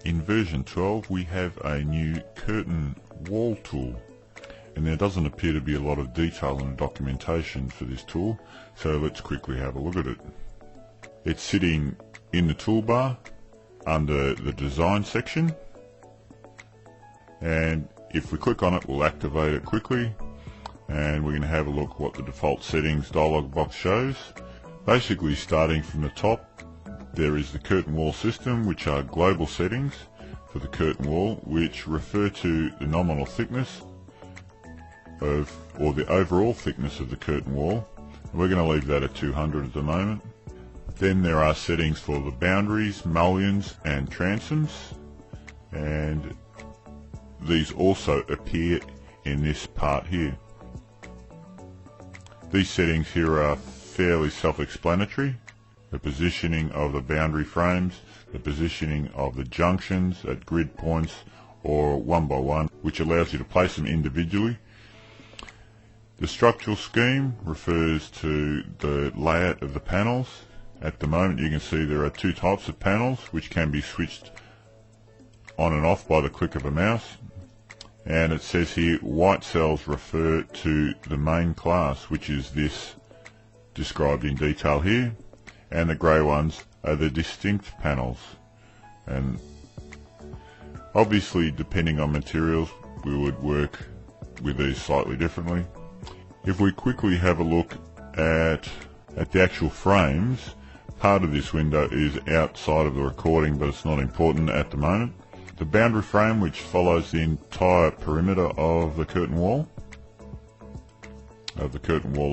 In version 12 we have a new curtain wall tool, and there doesn't appear to be a lot of detail and documentation for this tool, so let's quickly have a look at it. It's sitting in the toolbar under the design section, and if we click on it we'll activate it quickly, and we're going to have a look what the default settings dialog box shows. Basically, starting from the top, there is the curtain wall system, which are global settings for the curtain wall, which refer to the nominal thickness of, or the overall thickness of the curtain wall. We're going to leave that at 200 at the moment. Then there are settings for the boundaries, mullions and transoms, and these also appear in this part here. These settings here are fairly self-explanatory. The positioning of the boundary frames, the positioning of the junctions at grid points or one by one, which allows you to place them individually. The structural scheme refers to the layout of the panels. At the moment you can see there are two types of panels which can be switched on and off by the click of a mouse. And it says here white cells refer to the main class, which is this described in detail here, and the grey ones are the distinct panels. And obviously depending on materials we would work with these slightly differently. If we quickly have a look at the actual frames, part of this window is outside of the recording, but it's not important at the moment. The boundary frame, which follows the entire perimeter of the curtain wall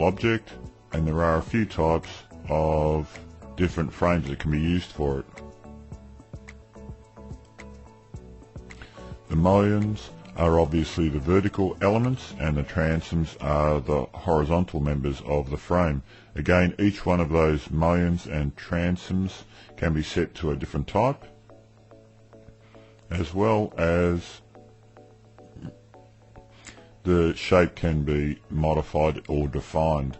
object, and there are a few types of different frames that can be used for it. The mullions are obviously the vertical elements, and the transoms are the horizontal members of the frame. Again, each one of those mullions and transoms can be set to a different type, as well as the shape can be modified or defined.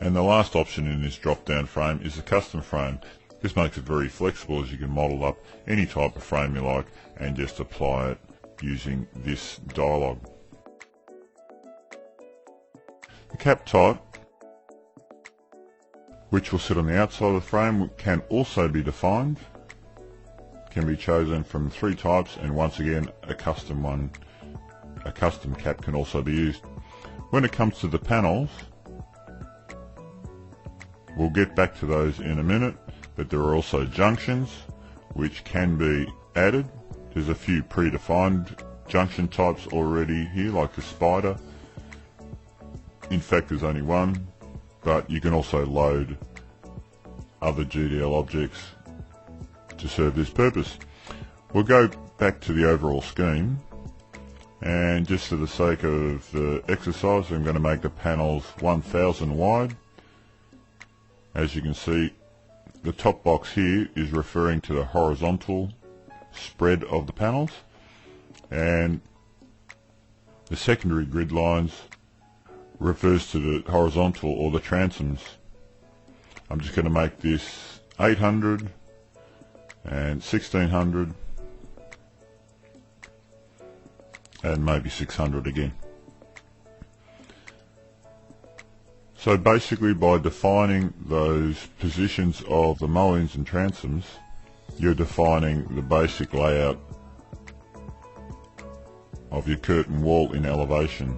And the last option in this drop down frame is the custom frame. This makes it very flexible, as you can model up any type of frame you like and just apply it using this dialog. The cap type, which will sit on the outside of the frame, can also be defined. Can be chosen from 3 types, and once again a custom cap can also be used. When it comes to the panels, we'll get back to those in a minute, but there are also junctions which can be added. There's a few predefined junction types already here, like the spider. In fact there's only one, but you can also load other GDL objects to serve this purpose. We'll go back to the overall scheme, and just for the sake of the exercise I'm going to make the panels 1000 wide. As you can see, the top box here is referring to the horizontal spread of the panels, and the secondary grid lines refers to the horizontal or the transoms. I'm just going to make this 800 and 1600 and maybe 600 again. So basically, by defining those positions of the mullions and transoms, you're defining the basic layout of your curtain wall in elevation.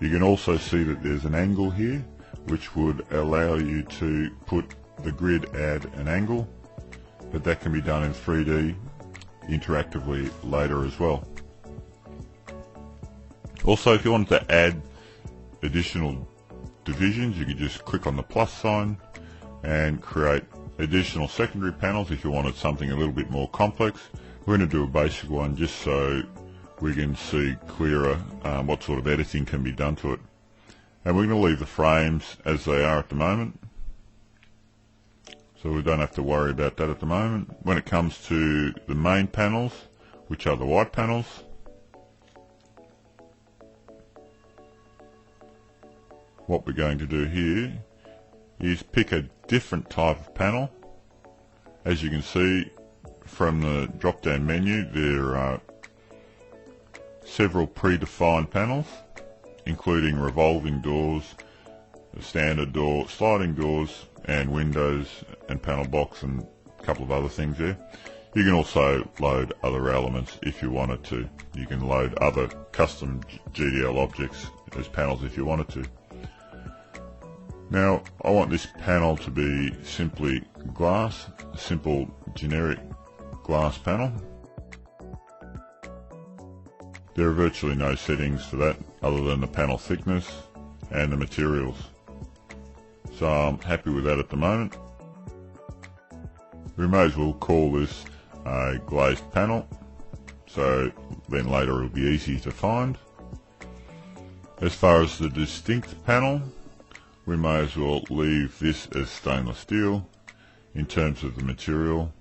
You can also see that there's an angle here which would allow you to put the grid at an angle, but that can be done in 3D interactively later as well. Also, if you wanted to add additional divisions, you could just click on the plus sign and create additional secondary panels if you wanted something a little bit more complex. We're going to do a basic one just so we can see clearer what sort of editing can be done to it. And we're going to leave the frames as they are at the moment, so we don't have to worry about that at the moment. When it comes to the main panels, which are the white panels, what we're going to do here is pick a different type of panel. As you can see from the drop down menu there are several predefined panels, including revolving doors, a standard door, sliding doors and windows and panel box and a couple of other things there. You can also load other elements if you wanted to. You can load other custom GDL objects as panels if you wanted to. Now I want this panel to be simply glass, a simple generic glass panel. There are virtually no settings for that other than the panel thickness and the materials. So I'm happy with that at the moment. We may as well call this a glazed panel, so then later it'll be easy to find. As far as the distinct panel, we may as well leave this as stainless steel. In terms of the material,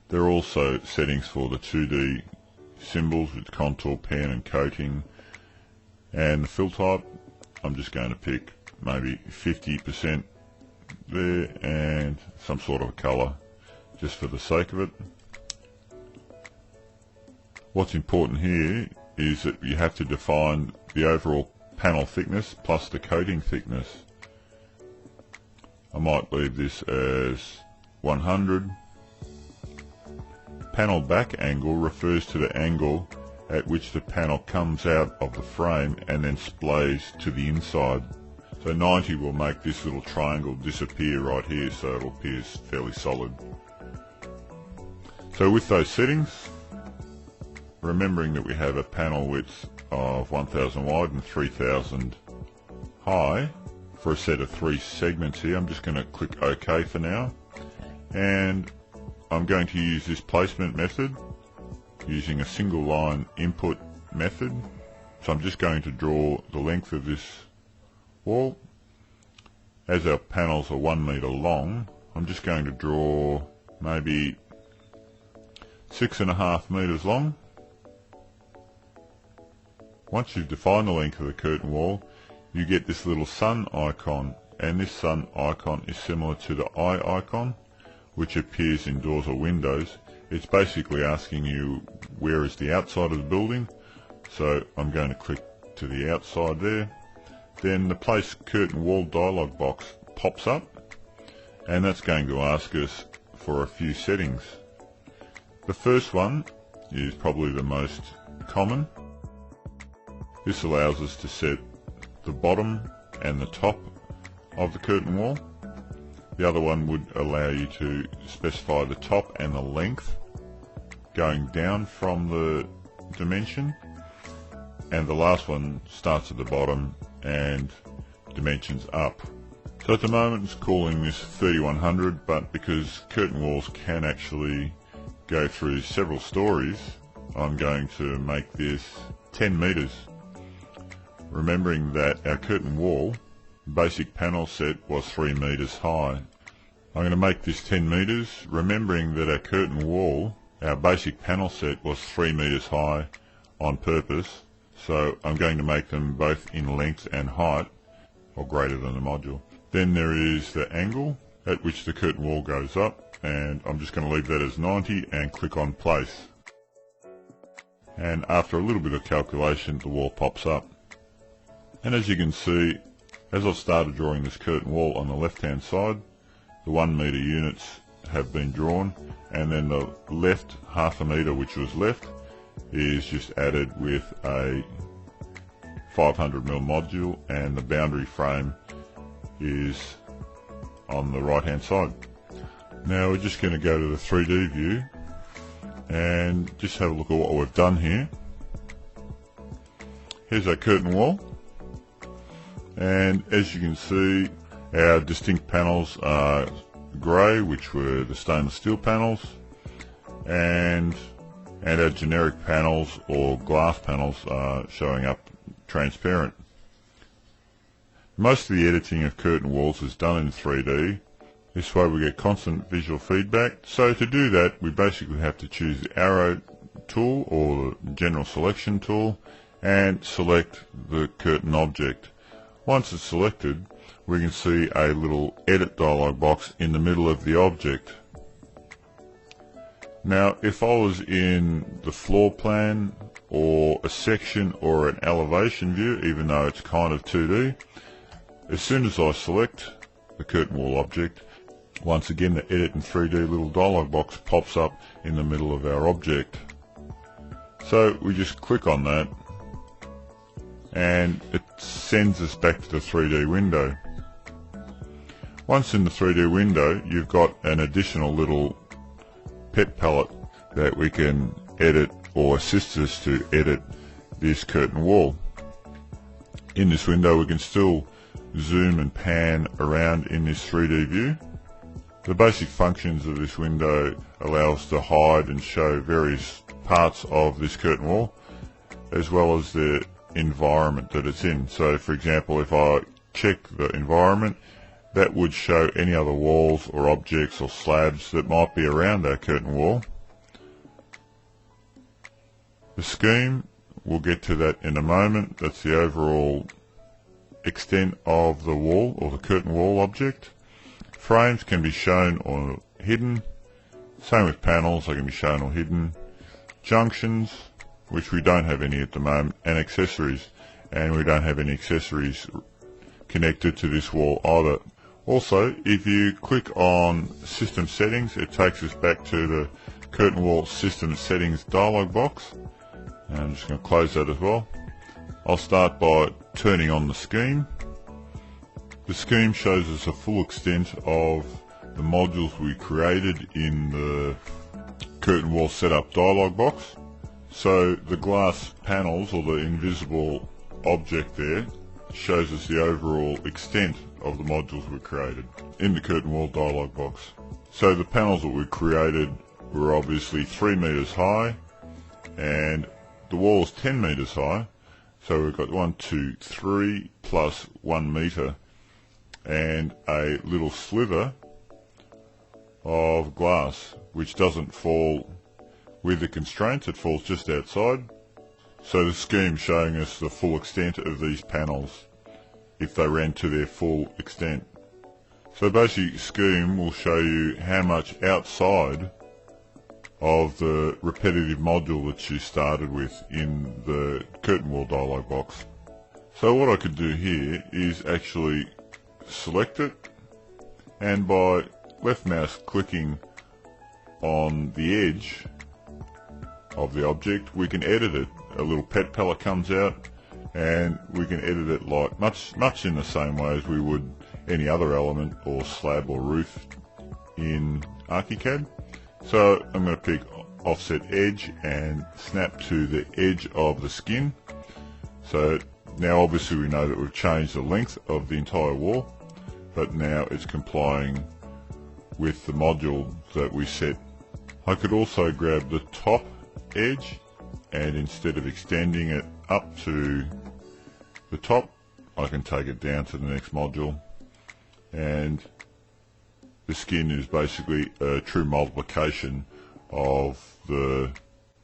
there are also settings for the 2D symbols with contour, pen and coating, and the fill type. I'm just going to pick maybe 50% there and some sort of colour just for the sake of it. What's important here is that you have to define the overall panel thickness plus the coating thickness. I might leave this as 100. Panel back angle refers to the angle at which the panel comes out of the frame and then splays to the inside. So 90 will make this little triangle disappear right here, so it'll appear fairly solid. So with those settings, remembering that we have a panel width of 1000 wide and 3000 high for a set of 3 segments here, I'm just going to click OK for now, and I'm going to use this placement method using a single line input method. So I'm just going to draw the length of this wall. As our panels are 1 meter long, I'm just going to draw maybe 6.5 meters long. Once you've defined the length of the curtain wall, you get this little sun icon, and this sun icon is similar to the eye icon which appears in doors or windows. It's basically asking you where is the outside of the building, so I'm going to click to the outside there. Then the place curtain wall dialog box pops up, and that's going to ask us for a few settings. The first one is probably the most common. This allows us to set the bottom and the top of the curtain wall. The other one would allow you to specify the top and the length going down from the dimension, and the last one starts at the bottom and dimensions up. So at the moment it's calling this 3100, but because curtain walls can actually go through several stories, I'm going to make this 10 meters. Remembering that our curtain wall basic panel set was 3 meters high. I'm going to make this 10 meters, remembering that our curtain wall, our basic panel set was 3 meters high on purpose, so I'm going to make them both in length and height, or greater than the module. Then there is the angle at which the curtain wall goes up, and I'm just going to leave that as 90 and click on place. And after a little bit of calculation, the wall pops up. And as you can see, as I've started drawing this curtain wall on the left hand side, the 1 meter units have been drawn, and then the left half a meter which was left is just added with a 500mm module, and the boundary frame is on the right hand side. Now we're just going to go to the 3D view and just have a look at what we've done here. Here's our curtain wall, and as you can see, our distinct panels are grey, which were the stainless steel panels, and our generic panels or glass panels are showing up transparent. Most of the editing of curtain walls is done in 3D. This way we get constant visual feedback. So to do that, we basically have to choose the arrow tool or the general selection tool and select the curtain object. Once it's selected, we can see a little edit dialog box in the middle of the object. Now if I was in the floor plan or a section or an elevation view, even though it's kind of 2D, as soon as I select the curtain wall object, once again the edit in 3D little dialog box pops up in the middle of our object. So we just click on that and it sends us back to the 3D window. Once in the 3D window, you've got an additional little pet palette that we can edit or assist us to edit this curtain wall. In this window we can still zoom and pan around in this 3D view. The basic functions of this window allow us to hide and show various parts of this curtain wall, as well as the environment that it's in. So for example, if I check the environment, that would show any other walls or objects or slabs that might be around that curtain wall. The scheme, we'll get to that in a moment. That's the overall extent of the wall or the curtain wall object. Frames can be shown or hidden. Same with panels, they can be shown or hidden. Junctions, which we don't have any at the moment, and accessories, and we don't have any accessories connected to this wall either. Also, if you click on System Settings, it takes us back to the Curtain Wall System Settings dialog box. And I'm just going to close that as well. I'll start by turning on the scheme. The scheme shows us a full extent of the modules we created in the Curtain Wall Setup dialog box. So the glass panels, or the invisible object there, shows us the overall extent of the modules we created in the curtain wall dialog box. So the panels that we created were obviously 3 meters high, and the wall is 10 meters high. So we've got 1, 2, 3 plus 1 meter and a little sliver of glass which doesn't fall with the constraints, it falls just outside. So the scheme showing us the full extent of these panels if they ran to their full extent. So basic scheme will show you how much outside of the repetitive module that you started with in the curtain wall dialog box. So what I could do here is actually select it, and by left mouse clicking on the edge of the object we can edit it. A little pet palette comes out and we can edit it like much in the same way as we would any other element or slab or roof in ArchiCAD. So I'm going to pick offset edge and snap to the edge of the skin. So now obviously we know that we've changed the length of the entire wall, but now it's complying with the module that we set. I could also grab the top edge, and instead of extending it up to the top, I can take it down to the next module, and the skin is basically a true multiplication of the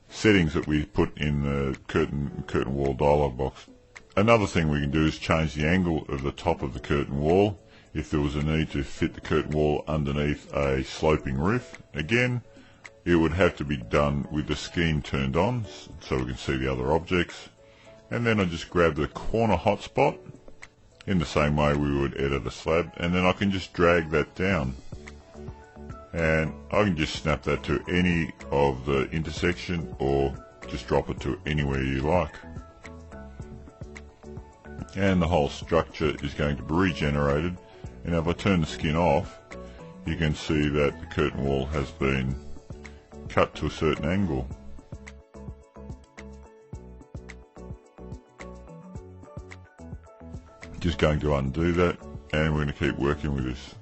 settings that we put in the curtain wall dialog box. Another thing we can do is change the angle of the top of the curtain wall if there was a need to fit the curtain wall underneath a sloping roof. Again, it would have to be done with the scheme turned on so we can see the other objects. And then I just grab the corner hotspot in the same way we would edit a slab, and then I can just drag that down. And I can just snap that to any of the intersection or just drop it to anywhere you like. And the whole structure is going to be regenerated, and if I turn the skin off, you can see that the curtain wall has been cut to a certain angle. Just going to undo that, and we're going to keep working with this.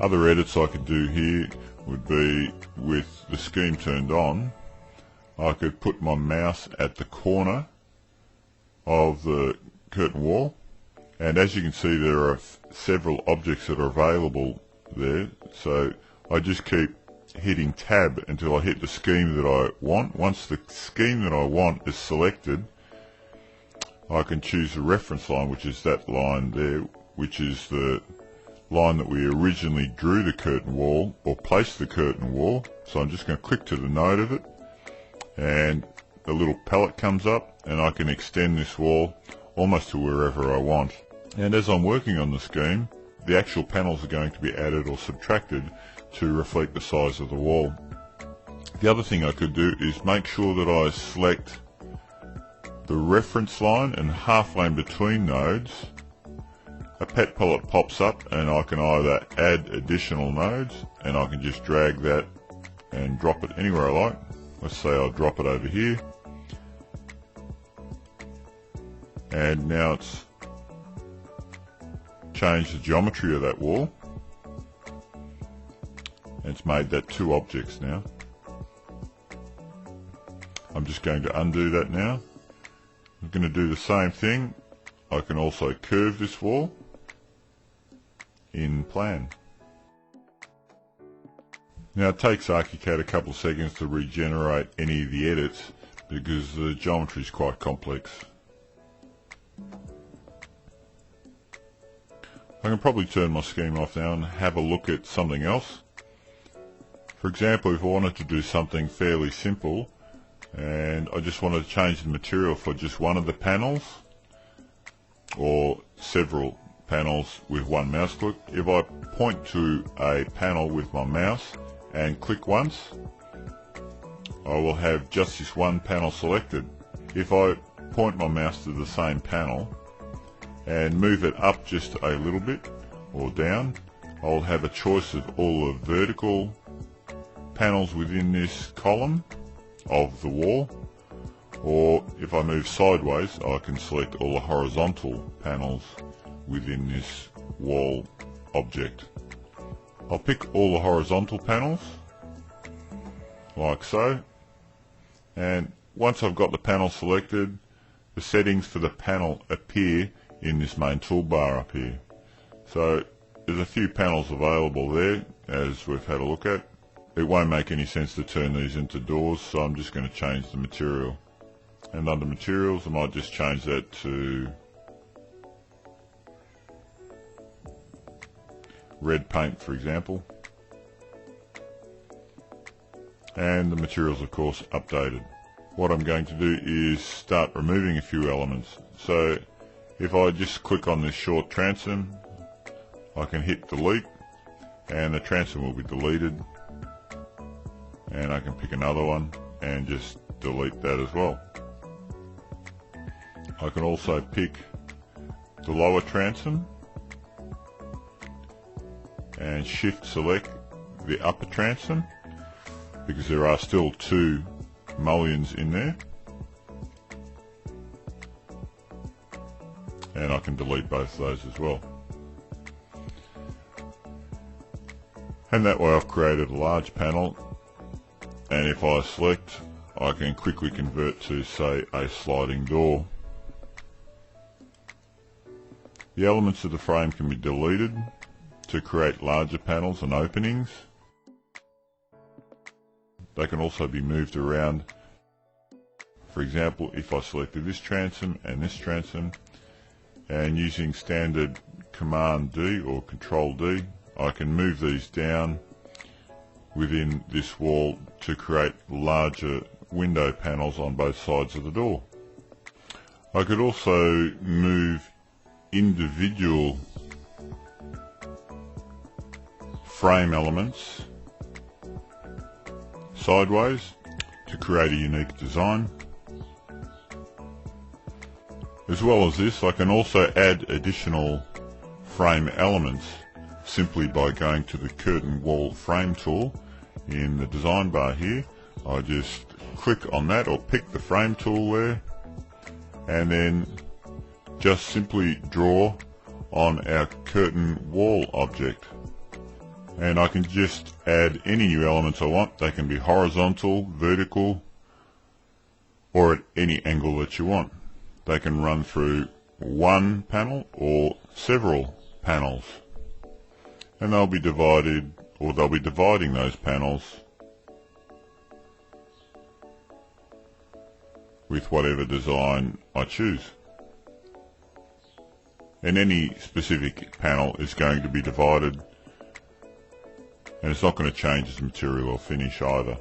Other edits I could do here would be with the scheme turned on. I could put my mouse at the corner of the curtain wall, and as you can see there are several objects that are available there, so I just keep hitting tab until I hit the scheme that I want. Once the scheme that I want is selected, I can choose the reference line, which is that line there, which is the line that we originally drew the curtain wall or placed the curtain wall. So I'm just going to click to the node of it, and the little palette comes up, and I can extend this wall almost to wherever I want. And as I'm working on the scheme, the actual panels are going to be added or subtracted to reflect the size of the wall. The other thing I could do is make sure that I select the reference line and half lane between nodes. A pet palette pops up, and I can either add additional nodes, and I can just drag that and drop it anywhere I like. Let's say I'll drop it over here, and now it's changed the geometry of that wall. It's made that two objects now. I'm just going to undo that now. I'm going to do the same thing. I can also curve this wall in plan. Now it takes ArchiCAD a couple of seconds to regenerate any of the edits because the geometry is quite complex. I can probably turn my scheme off now and have a look at something else. For example, if I wanted to do something fairly simple and I just wanted to change the material for just one of the panels or several panels with one mouse click, if I point to a panel with my mouse and click once, I will have just this one panel selected. If I point my mouse to the same panel and move it up just a little bit or down, I'll have a choice of all the vertical panels within this column of the wall, or if I move sideways I can select all the horizontal panels within this wall object. I'll pick all the horizontal panels like so, and once I've got the panel selected, the settings for the panel appear in this main toolbar up here. So there's a few panels available there as we've had a look at. It won't make any sense to turn these into doors, so I'm just going to change the material. And under materials I might just change that to red paint, for example. And the materials, of course, updated. What I'm going to do is start removing a few elements. So if I just click on this short transom, I can hit delete and the transom will be deleted, and I can pick another one and just delete that as well. I can also pick the lower transom and shift select the upper transom because there are still two mullions in there, and I can delete both of those as well. And that way I've created a large panel, and if I select, I can quickly convert to, say, a sliding door. The elements of the frame can be deleted to create larger panels and openings. They can also be moved around. For example, if I selected this transom and this transom, and using standard Command D or Control D, I can move these down within this wall to create larger window panels on both sides of the door. I could also move individual frame elements sideways to create a unique design. As well as this, I can also add additional frame elements simply by going to the curtain wall frame tool in the design bar here. I just click on that or pick the frame tool there, and then just simply draw on our curtain wall object. And I can just add any new elements I want. They can be horizontal, vertical, or at any angle that you want. They can run through one panel or several panels, and they'll be divided, or they'll be dividing those panels with whatever design I choose. and any specific panel is going to be divided, and it's not going to change its material or finish either.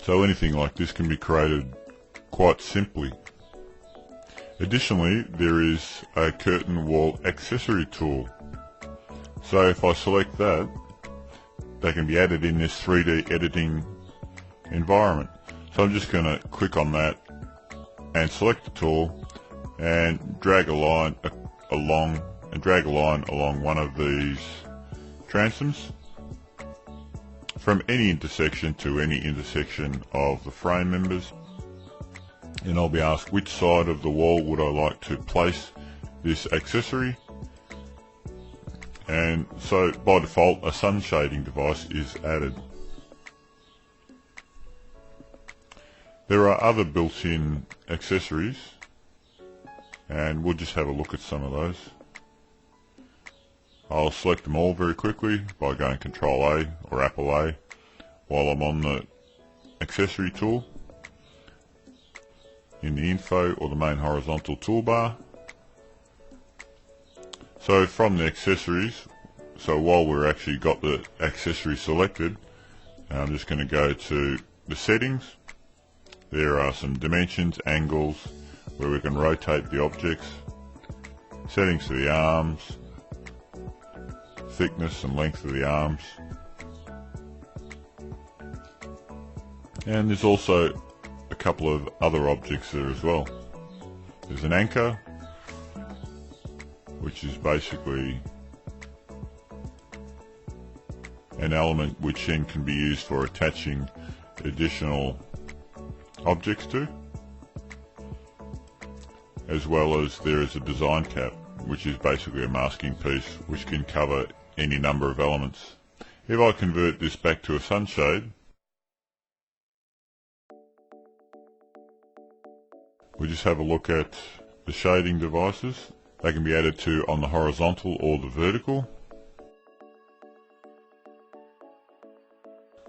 So anything like this can be created quite simply. Additionally, there is a curtain wall accessory tool. So if I select that, they can be added in this 3D editing environment. So I'm just going to click on that and select the tool and drag a line along one of these transoms from any intersection to any intersection of the frame members. And I'll be asked which side of the wall would I like to place this accessory. And so by default a sun shading device is added. There are other built-in accessories, and we'll just have a look at some of those. I'll select them all very quickly by going Control A or Apple A while I'm on the accessory tool in the info or the main horizontal toolbar. So from the accessories, so while we're actually got the accessory selected, I'm just going to go to the settings. There are some dimensions, angles, where we can rotate the objects, settings to the arms, thickness and length of the arms, and there's also a couple of other objects there as well. There's an anchor, which is basically an element which then can be used for attaching additional objects to, as well as there is a design cap, which is basically a masking piece which can cover any number of elements. If I convert this back to a sunshade, we just have a look at the shading devices. They can be added to on the horizontal or the vertical.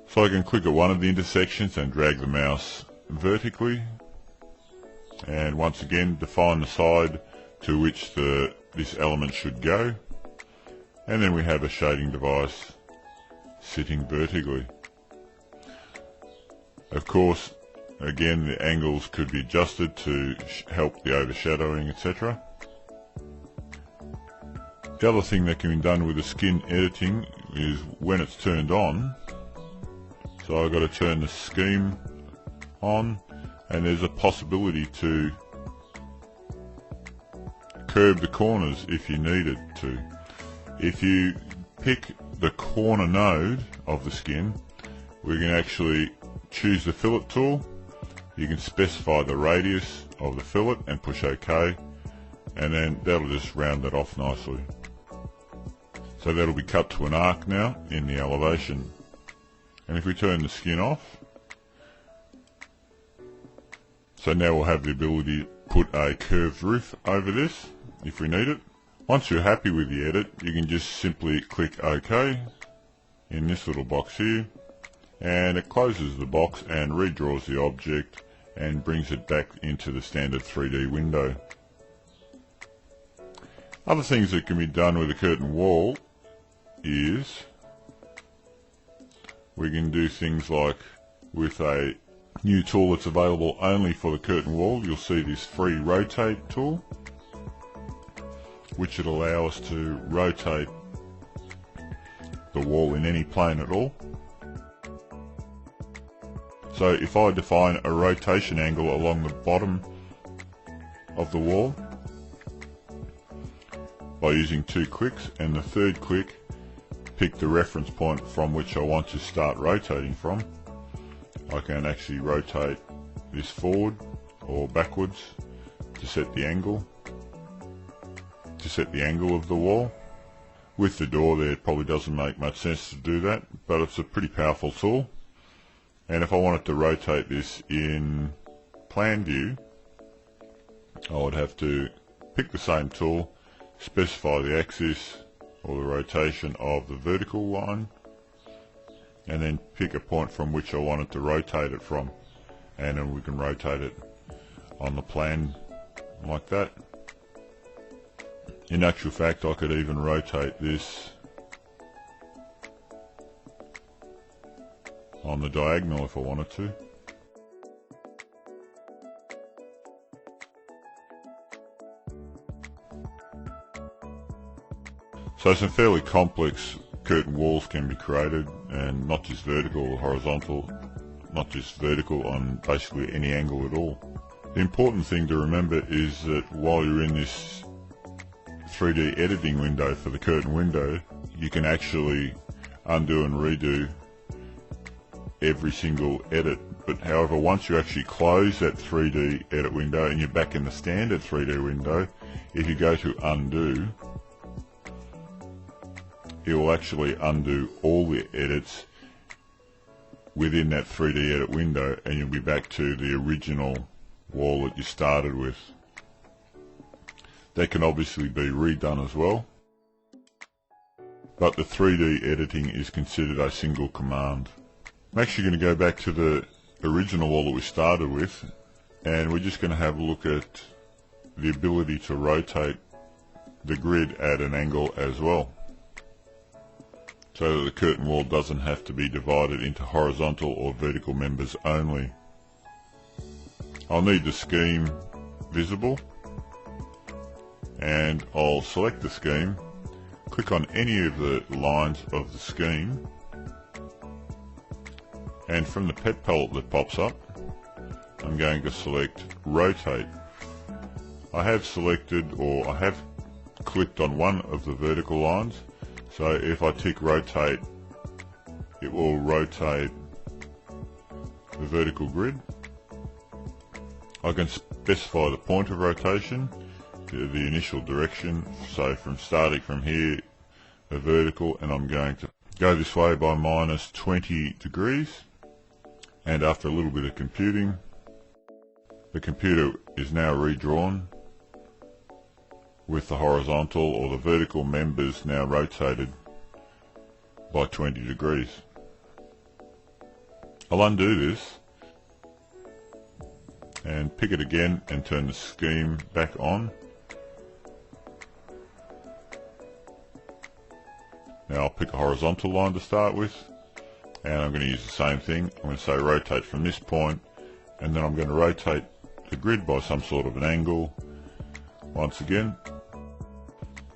So I can click at one of the intersections and drag the mouse vertically, and once again define the side to which this element should go, and then we have a shading device sitting vertically. Of course, again, the angles could be adjusted to help the overshadowing, etc. The other thing that can be done with the skin editing is when it's turned on. So I've got to turn the scheme on, and there's a possibility to curve the corners if you needed to. If you pick the corner node of the skin, we can actually choose the fillet tool. You can specify the radius of the fillet and push OK, and then that'll just round that off nicely. So that'll be cut to an arc now in the elevation. And if we turn the skin off, so now we'll have the ability to put a curved roof over this if we need it. Once you're happy with the edit, you can just simply click OK in this little box here, and it closes the box and redraws the object and brings it back into the standard 3D window. Other things that can be done with a curtain wall is we can do things like with a new tool that's available only for the curtain wall. You'll see this free rotate tool, which would allow us to rotate the wall in any plane at all. So if I define a rotation angle along the bottom of the wall by using 2 clicks, and the third click pick the reference point from which I want to start rotating from, I can actually rotate this forward or backwards to set the angle of the wall. With the door there, it probably doesn't make much sense to do that, but it's a pretty powerful tool. And if I wanted to rotate this in plan view, I would have to pick the same tool, specify the axis or the rotation of the vertical line, and then pick a point from which I wanted to rotate it from, and then we can rotate it on the plan like that. In actual fact, I could even rotate this on the diagonal if I wanted to. So some fairly complex curtain walls can be created, and not just vertical or horizontal, not just vertical on basically any angle at all. The important thing to remember is that while you're in this 3D editing window for the curtain window, you can actually undo and redo every single edit. But however, once you actually close that 3D edit window and you're back in the standard 3D window, if you go to undo, it will actually undo all the edits within that 3D edit window, and you'll be back to the original wall that you started with. That can obviously be redone as well, but the 3D editing is considered a single command. I'm actually going to go back to the original wall that we started with, and we're just going to have a look at the ability to rotate the grid at an angle as well, so that the curtain wall doesn't have to be divided into horizontal or vertical members only. I'll need the scheme visible, and I'll select the scheme, click on any of the lines of the scheme, and from the pet palette that pops up, I'm going to select rotate. I have selected, or I have clicked on one of the vertical lines, so if I tick rotate, it will rotate the vertical grid. I can specify the point of rotation, the initial direction, so from starting from here, the vertical, and I'm going to go this way by minus 20 degrees, and after a little bit of computing, the computer is now redrawn with the horizontal or the vertical members now rotated by 20 degrees. I'll undo this and pick it again and turn the scheme back on. Now I'll pick a horizontal line to start with, and I'm going to use the same thing. I'm going to say rotate from this point, and then I'm going to rotate the grid by some sort of an angle. Once again,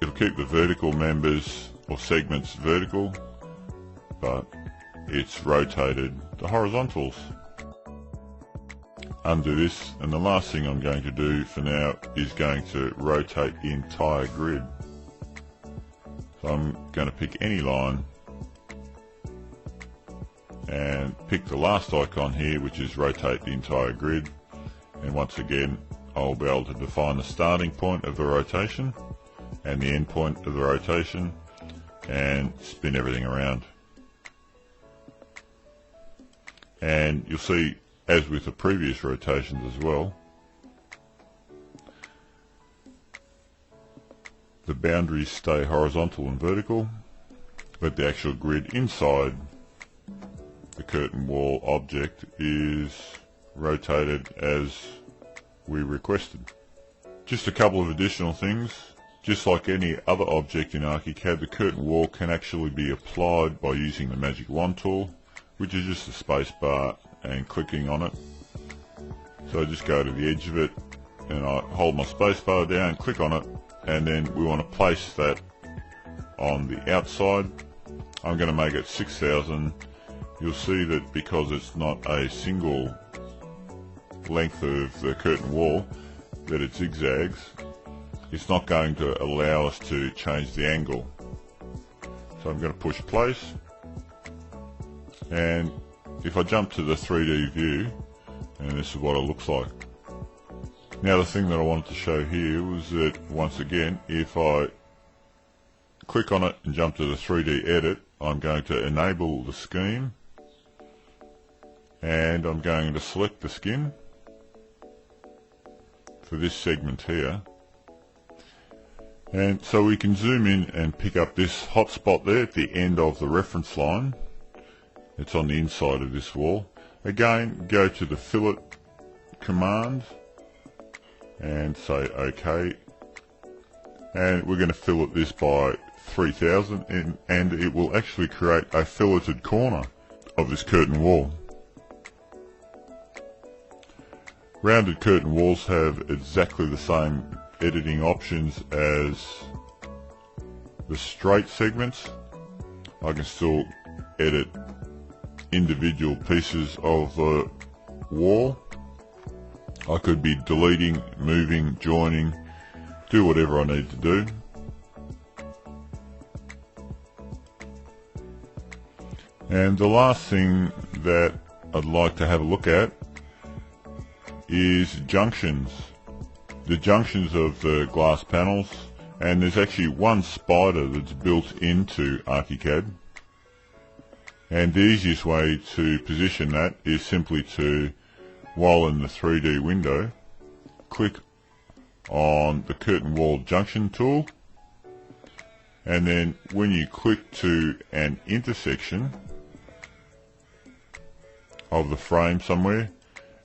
it'll keep the vertical members or segments vertical, but it's rotated the horizontals. Undo this, and the last thing I'm going to do for now is going to rotate the entire grid. So I'm going to pick any line and pick the last icon here, which is rotate the entire grid, and once again I'll be able to define the starting point of the rotation and the end point of the rotation and spin everything around. And you'll see, as with the previous rotations as well, the boundaries stay horizontal and vertical, but the actual grid inside the curtain wall object is rotated as we requested. Just a couple of additional things. Just like any other object in ArchiCAD, the curtain wall can actually be applied by using the magic wand tool, which is just the space bar and clicking on it. So I just go to the edge of it and I hold my space bar down, click on it, and then we want to place that on the outside. I'm going to make it 6000. You'll see that because it's not a single length of the curtain wall, that it zigzags, it's not going to allow us to change the angle. So I'm going to push place, and if I jump to the 3D view, and this is what it looks like. Now the thing that I wanted to show here was that once again, if I click on it and jump to the 3D edit, I'm going to enable the scheme, and I'm going to select the skin for this segment here. And so we can zoom in and pick up this hot spot there at the end of the reference line. It's on the inside of this wall. Again, go to the fillet command and say OK, and we're going to fillet this by 3000, and it will actually create a filleted corner of this curtain wall. Rounded curtain walls have exactly the same editing options as the straight segments. I can still edit individual pieces of the wall. I could be deleting, moving, joining, do whatever I need to do. And the last thing that I'd like to have a look at is junctions. The junctions of the glass panels, and there's actually one spider that's built into ArchiCAD, and the easiest way to position that is simply to, while in the 3D window, click on the curtain wall junction tool, and then when you click to an intersection of the frame somewhere,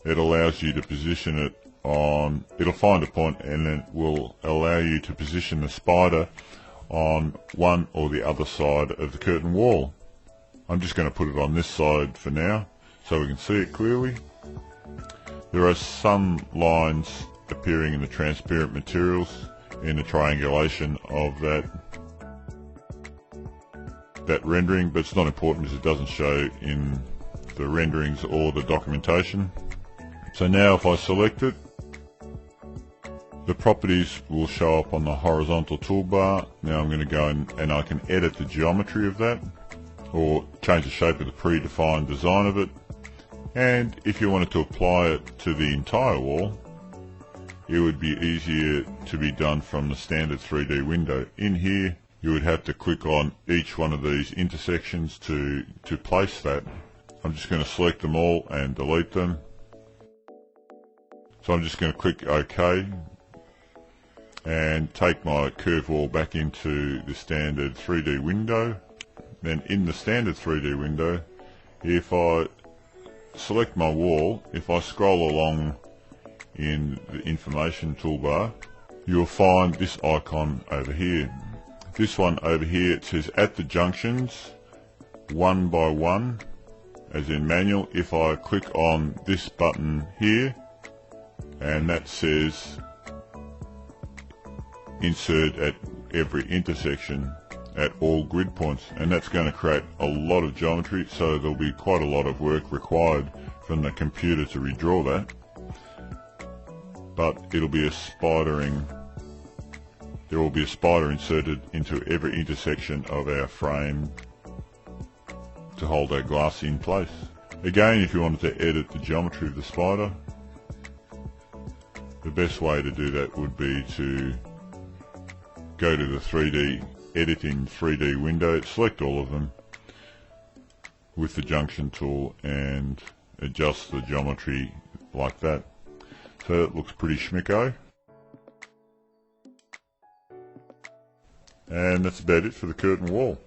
it allows you to position it on, it'll find a point and it will allow you to position the spider on one or the other side of the curtain wall. I'm just going to put it on this side for now so we can see it clearly. There are some lines appearing in the transparent materials in the triangulation of that rendering, but it's not important because it doesn't show in the renderings or the documentation. So now if I select it, the properties will show up on the horizontal toolbar. Now I'm going to go in and I can edit the geometry of that, or change the shape of the predefined design of it. And if you wanted to apply it to the entire wall, it would be easier to be done from the standard 3D window. In here you would have to click on each one of these intersections to place that. I'm just going to select them all and delete them. So I'm just going to click OK and take my curve wall back into the standard 3D window. Then in the standard 3D window, if I select my wall, if I scroll along in the information toolbar, you'll find this icon over here. This one over here, it says at the junctions, 1 by 1, as in manual. If I click on this button here, and that says insert at every intersection at all grid points, and that's going to create a lot of geometry, so there'll be quite a lot of work required from the computer to redraw that. But it'll be a spidering, there will be a spider inserted into every intersection of our frame to hold our glass in place. Again, if you wanted to edit the geometry of the spider, the best way to do that would be to go to the 3D editing 3D window, select all of them with the junction tool and adjust the geometry like that. So it looks pretty schmicko. And that's about it for the curtain wall.